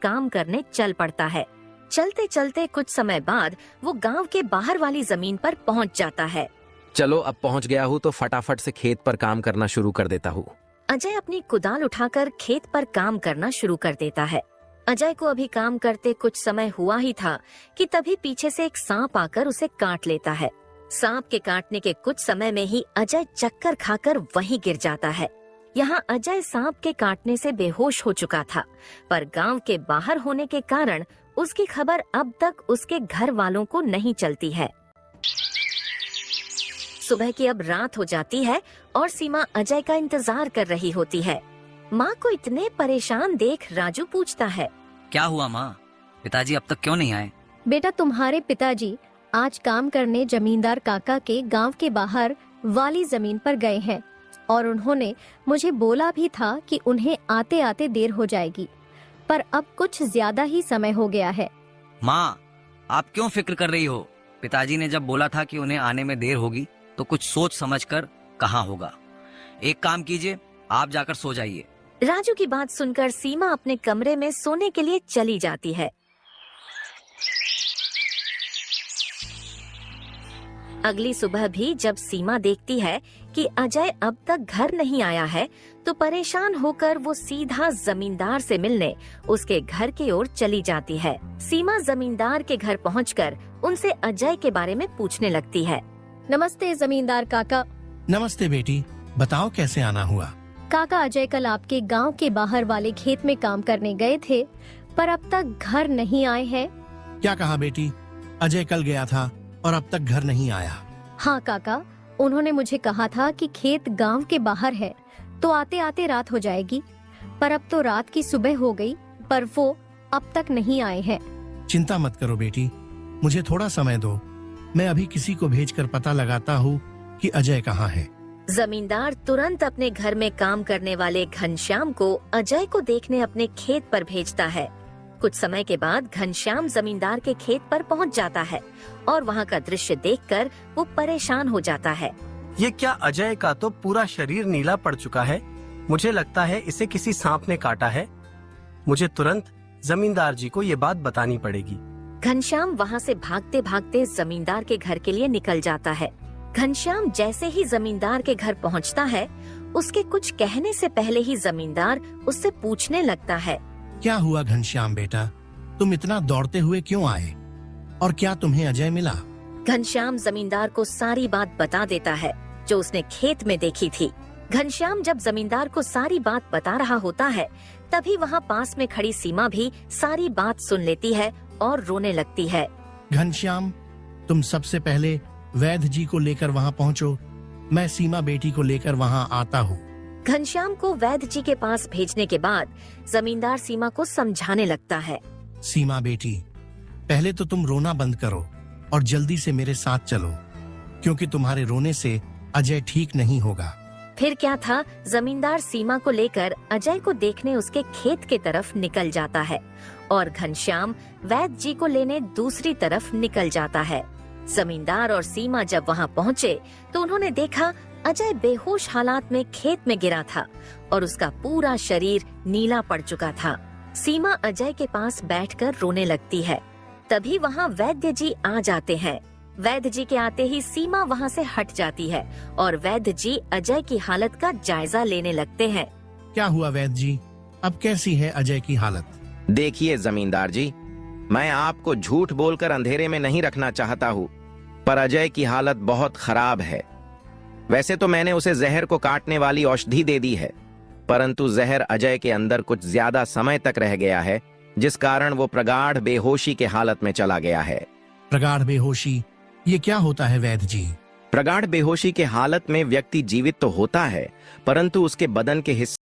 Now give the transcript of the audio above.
काम करने चल पड़ता है। चलते चलते कुछ समय बाद वो गांव के बाहर वाली जमीन पर पहुंच जाता है। चलो अब पहुंच गया हूँ तो फटाफट से खेत पर काम करना शुरू कर देता हूँ। अजय अपनी कुदाल उठाकर खेत पर काम करना शुरू कर देता है। अजय को अभी काम करते कुछ समय हुआ ही था कि तभी पीछे से एक सांप आकर उसे काट लेता है। सांप के काटने के कुछ समय में ही अजय चक्कर खाकर वहीं गिर जाता है। यहाँ अजय सांप के काटने से बेहोश हो चुका था, पर गांव के बाहर होने के कारण उसकी खबर अब तक उसके घर वालों को नहीं चलती है। सुबह की अब रात हो जाती है और सीमा अजय का इंतजार कर रही होती है। माँ को इतने परेशान देख राजू पूछता है, क्या हुआ माँ, पिताजी अब तक क्यों नहीं आए? बेटा, तुम्हारे पिताजी आज काम करने जमींदार काका के गांव के बाहर वाली जमीन पर गए हैं और उन्होंने मुझे बोला भी था कि उन्हें आते आते देर हो जाएगी, पर अब कुछ ज्यादा ही समय हो गया है। माँ, आप क्यों फिक्र कर रही हो? पिताजी ने जब बोला था कि उन्हें आने में देर होगी तो कुछ सोच समझ कर कहाँ होगा। एक काम कीजिए, आप जाकर सो जाइए। राजू की बात सुनकर सीमा अपने कमरे में सोने के लिए चली जाती है। अगली सुबह भी जब सीमा देखती है कि अजय अब तक घर नहीं आया है, तो परेशान होकर वो सीधा जमींदार से मिलने उसके घर की ओर चली जाती है। सीमा जमींदार के घर पहुंचकर उनसे अजय के बारे में पूछने लगती है। नमस्ते जमींदार काका। नमस्ते बेटी, बताओ कैसे आना हुआ? काका, अजय कल आपके गांव के बाहर वाले खेत में काम करने गए थे, पर अब तक घर नहीं आए हैं। क्या कहा बेटी? अजय कल गया था और अब तक घर नहीं आया? हाँ काका, उन्होंने मुझे कहा था कि खेत गांव के बाहर है तो आते आते रात हो जाएगी, पर अब तो रात की सुबह हो गई, पर वो अब तक नहीं आए हैं। चिंता मत करो बेटी, मुझे थोड़ा समय दो, मैं अभी किसी को भेजकर पता लगाता हूँ कि अजय कहाँ है। जमींदार तुरंत अपने घर में काम करने वाले घनश्याम को अजय को देखने अपने खेत पर भेजता है। कुछ समय के बाद घनश्याम जमींदार के खेत पर पहुंच जाता है और वहां का दृश्य देखकर वो परेशान हो जाता है। ये क्या, अजय का तो पूरा शरीर नीला पड़ चुका है। मुझे लगता है इसे किसी सांप ने काटा है। मुझे तुरंत जमींदार जी को ये बात बतानी पड़ेगी। घनश्याम वहां से भागते भागते जमींदार के घर के लिए निकल जाता है। घनश्याम जैसे ही जमींदार के घर पहुंचता है, उसके कुछ कहने से पहले ही जमींदार उससे पूछने लगता है। क्या हुआ घनश्याम बेटा, तुम इतना दौड़ते हुए क्यों आए और क्या तुम्हें अजय मिला? घनश्याम जमींदार को सारी बात बता देता है जो उसने खेत में देखी थी। घनश्याम जब जमींदार को सारी बात बता रहा होता है, तभी वहाँ पास में खड़ी सीमा भी सारी बात सुन लेती है और रोने लगती है। घनश्याम, तुम सबसे पहले वैद्य जी को लेकर वहाँ पहुँचो, मैं सीमा बेटी को लेकर वहाँ आता हूँ। घनश्याम को वैद्य जी के पास भेजने के बाद जमींदार सीमा को समझाने लगता है। सीमा बेटी, पहले तो तुम रोना बंद करो और जल्दी से मेरे साथ चलो, क्योंकि तुम्हारे रोने से अजय ठीक नहीं होगा। फिर क्या था, जमींदार सीमा को लेकर अजय को देखने उसके खेत के तरफ निकल जाता है और घनश्याम वैद्य जी को लेने दूसरी तरफ निकल जाता है। जमींदार और सीमा जब वहां पहुंचे तो उन्होंने देखा अजय बेहोश हालात में खेत में गिरा था और उसका पूरा शरीर नीला पड़ चुका था। सीमा अजय के पास बैठकर रोने लगती है। तभी वहां वैद्य जी आ जाते हैं। वैद्य जी के आते ही सीमा वहां से हट जाती है और वैद्य जी अजय की हालत का जायजा लेने लगते हैं। क्या हुआ वैद्य जी, अब कैसी है अजय की हालत? देखिए जमींदार जी, मैं आपको झूठ बोलकर अंधेरे में नहीं रखना चाहता हूँ, पर अजय की हालत बहुत खराब है। वैसे तो मैंने उसे जहर को काटने वाली औषधि दे दी है, परंतु जहर अजय के अंदर कुछ ज्यादा समय तक रह गया है, जिस कारण वो प्रगाढ़ बेहोशी के हालत में चला गया है। प्रगाढ़ बेहोशी, ये क्या होता है वैद्य जी? प्रगाढ़ बेहोशी के हालत में व्यक्ति जीवित तो होता है, परंतु उसके बदन के हिस्से